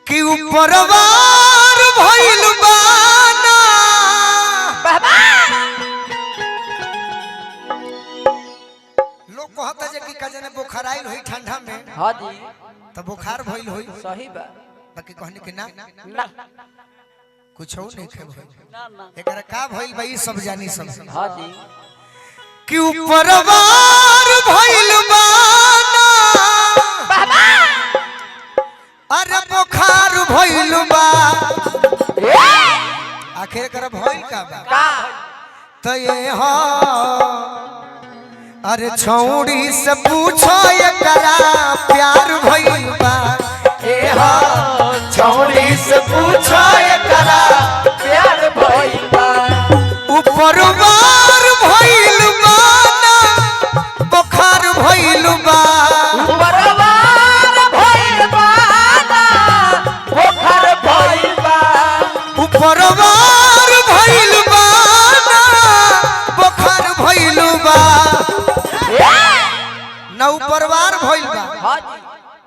कि उपरवार भइल बाना लोग कहता जे कि कजने बुखार आइल होई ठंडा में। हां जी त बुखार भइल होई सही बा बाकी कहने के ना ना कुछ हो नहीं खे भइल ना ना एकरा का भइल बा ई सब जानी सब। हां जी कि उपरवार भइल बाना अरे बुखार भइल बा आखिर कर भइल का बा का तो ये हो अरे छौड़ी से पूछो एकरा प्यार भइल बा ए हो छौड़ी से पूछो एकरा प्यार भइल बा उपरवार भइल बा ना बुखार भइल बा उपरवार भइल बा ना बुखार भइल बा उपरवार भइल बा ना बुखार भइल बा ना उपरवार भइल बा हां जी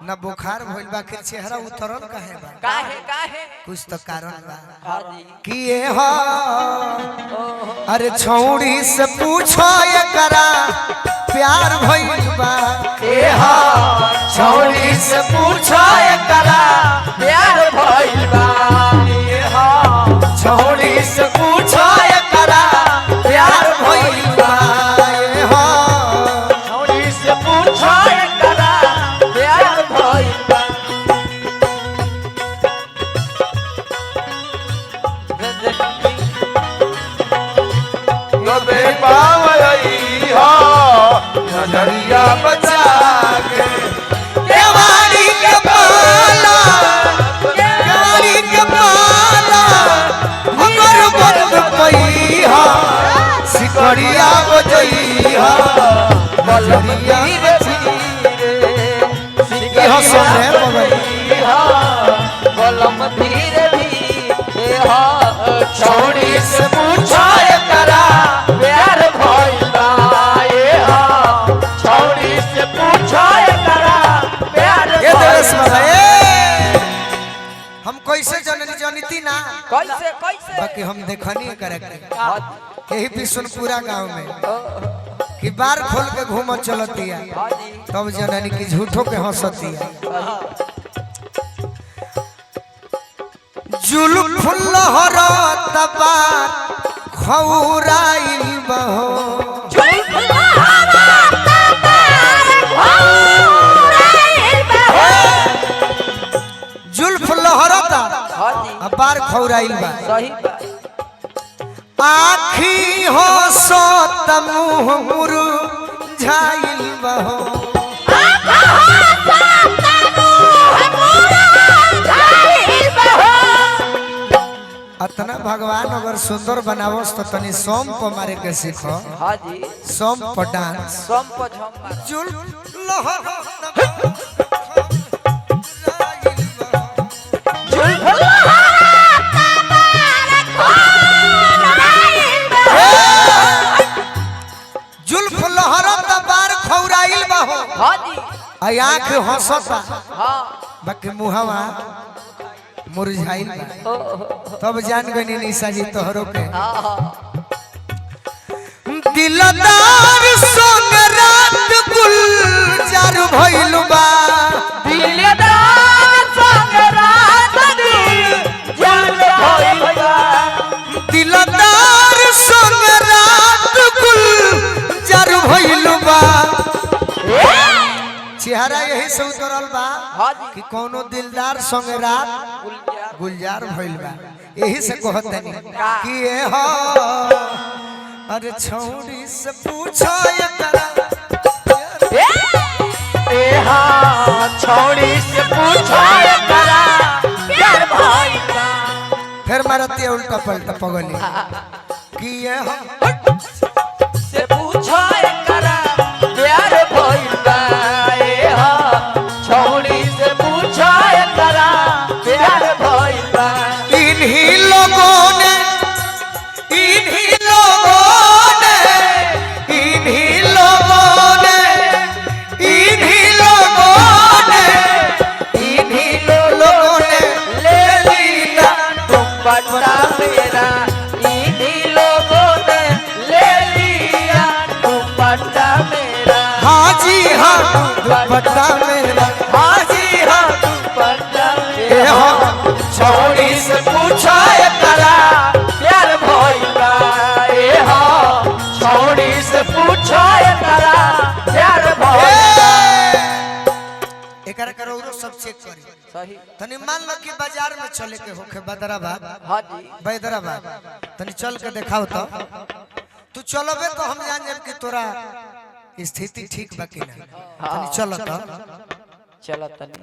ना बुखार भइल बा के चेहरा उतरल काहे बा काहे कुछ तो कारण बा हां जी किए हो अरे छौड़ी से पूछो एकरा प्यार भइल बा ए हो छौड़ी से पूछो एकरा प्यार भइल बा ए हो छौड़ी से पूछो एकरा प्यार भइल बा ए हो छौड़ी से पूछो एकरा प्यार भइल बा नबे पावई हो नजरिया बचा के केवाड़ी के पाला केवाड़ी के पाला अगर बंद पई हो सिकड़िया बजई हो नजरिया ये हो सोने बगई कलम धीरे धीरे हा छौड़ी से पूछो एकरा प्यार भइल बा ए हा छौड़ी से पूछो एकरा प्यार ये भइल देश में बा। है हम कैसे जनती ना कैसे बाकी हम देखनी करे हाँ यही बिशनपुरा गांव में कि बार खोल के घूम चलतिया जी तब जननी की झूठों के हंसतिया जुल्फ लहरत बार खौराइल बहो जुल्फ लहरत हाँ जी बार खौराइल बा सही बा आखी हो सो तमुह मुरझाइल बहो अतना भगवान अगर सुंदर बनावस तो तनी सोम पर मारे के सीखो हाँ जी सोम पर डांस सम पर झम जुल्फ लहरत जुल्फ लहरत बार खौराइल बहो हाँ जी आँख हंसता हाँ बाकी मुहवा मुरझाइल बा तब जान गनी निशा जी तोहरो के दिलदार संग रात गुलजार भइल बा दिलदार संग रात गुलजार भइल बा दिलदार संग रात गुलजार भइल बा चेहरा यही से उतरल बा हाँ जी कि कोनो दिलदार संग रात गुलजार गुलजार भइल बा यही से कहतनी कि ए हो अरे छौड़ी से पूछो एकरा ए हाँ छौड़ी से पूछो एकरा प्यार भइल बा फिर मारती उल्टा पलटा पगली कि ए हो से पूछो एकरा प्यार भइल बा ए हाँ छौड़ी से पूछो एकरा प्यार भइल बा इन्हीं लोगों ने दुपट्टा मेरा इन्हीं लोगों ने ले लिया दुपट्टा मेरा। हाँ जी हाँ दुपट्टा मेरा, हाँ जी हाँ दुपट्टा ए मेरा। हो छौड़ी से पूछा करा प्यार भइला ए हो, छौड़ी से पूछा करा प्यार भइला। एकरा करो सब चेक करी सही। तनी मान लो कि बाजार में चले के होखे बदराबाद, हाँ जी बैदराबाद, तनी चल के दिखाओ तो तू चलबे तो हम जान जाब कि तोरा स्थिति ठीक बा कि ना। तनी चल तो चलो तनी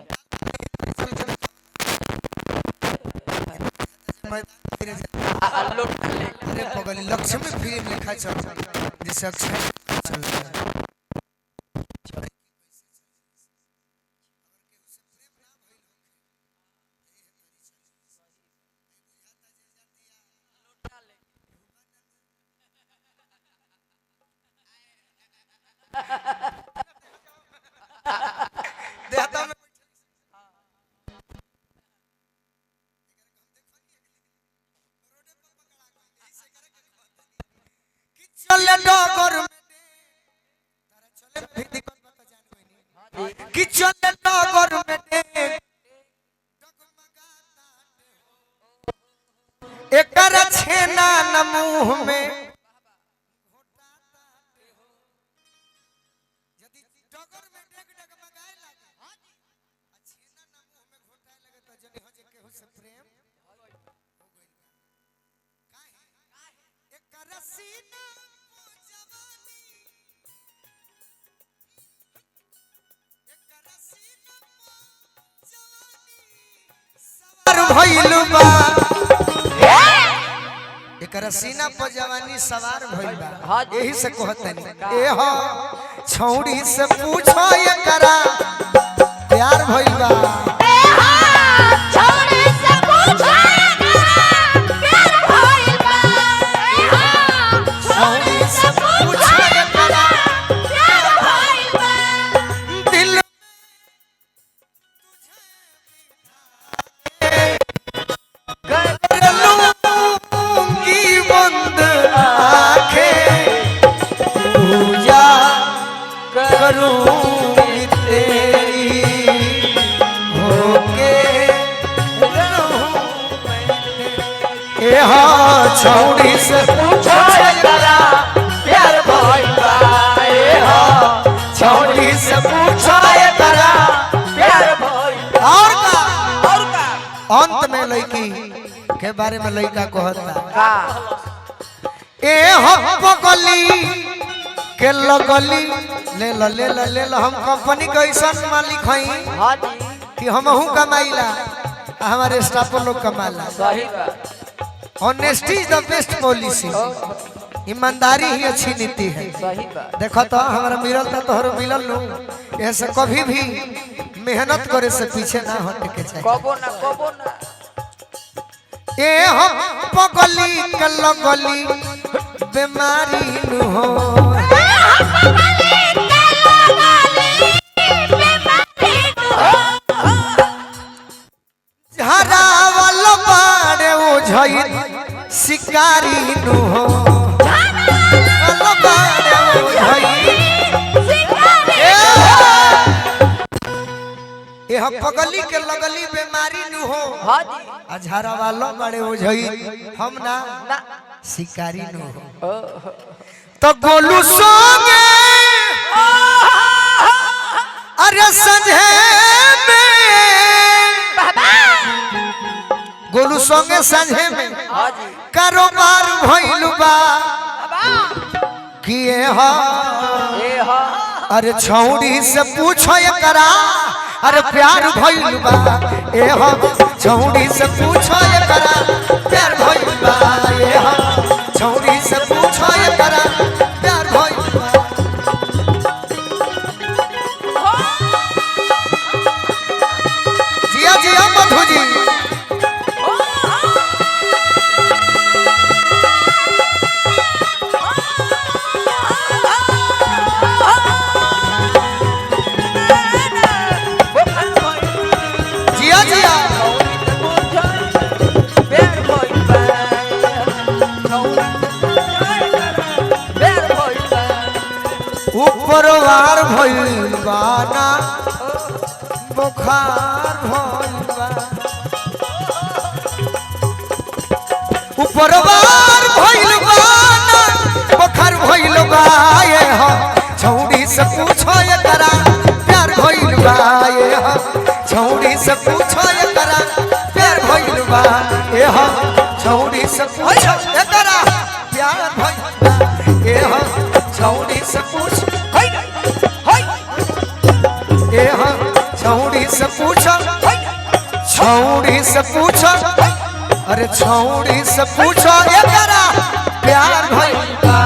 अरे पगली लक्ष्मी फिल्म लिखा चल जिसे अक्षय चल रहा है। देहता में चले डगर में तारा चले भी दिक्कत बता जान कोई नहीं कि चले डगर में एकरा छेना न मुंह में यदि डगर में डेग डेग मगाए लागे आ छेना न मुंह में घोटाए लगे तो जनी हो जे केहू से प्रेम हो गइल काहे एकरा सीना जवानी एकरा सीना जवानी सवार भइल बा, एकरा सीना पर जवानी सवार भइल बा। यही से कहतनी ए हो छौड़ी से पूछो एकरा प्यार भइल बा। छौड़ी से पूछो प्यार भइल बा। छौड़ी से पूछो एकरा प्यार भइल बा। दिल लूंगी बंद आंखें पूजा करूंगी तेरी होके ए हाँ छौड़ी से पूछा करा प्यार भइला ए हो, छौड़ी से पूछा करा प्यार भइला। और का का अंत में लड़की के बारे में लड़का कहता का ए हो पगली के लगली ले लो ले लो ले लो हम कंपनी के ऐसा मालिक हई हाँ जी कि हमहू कमाइला हमारे स्टाफ लोग कमाला। सही बात। Honesty is the best policy, ईमानदारी ही अच्छी नीति है। सही बात। देखो तो हमारा मिलल था तोहर मिलल नु ऐसे कभी भी मेहनत करे से पीछे ना हटे के चाहिए। कबो ना कबो ना। ए हम पगली के लगली बीमारी नु हो हरावल बाड़े ओझई शिकारी नु हो हरावल बाड़े ओझई ए हम पगली के लगली बीमारी नु हो हाँ जी अझारा वालो बड़े ओझई हम ना ना शिकारी नु हो। ओ तो गोलू सोगे अरे संझे में गोलू संगे संझे में हाँ जी कारोबार भइल बा किए हा ए हो अरे छौड़ी से पूछो एकरा अरे प्यार भइल बा ए हो छौड़ी से पूछो एकरा प्यार भइल बा ए हो छौड़ी से पूछो एकरा प्यार भइल बा। जिया जिया मधु जी जिया जिया प्यार भइल बा उपरवार भइल बाना बुखार भइल बा उपरवार भइल बाना बुखार भइल बा ये हो छौड़ी से पूछो एकरा प्यार भइल बा ये हो छौड़ी से पूछो एकरा प्यार भइल बा ये हो छौड़ी से पूछो एकरा प्यार भइल बा ये हो छौड़ी से पूछ ये हो छौड़ी से पूछो छौड़ी से पूछो अरे छौड़ी से पूछो एकरा प्यार भइल बा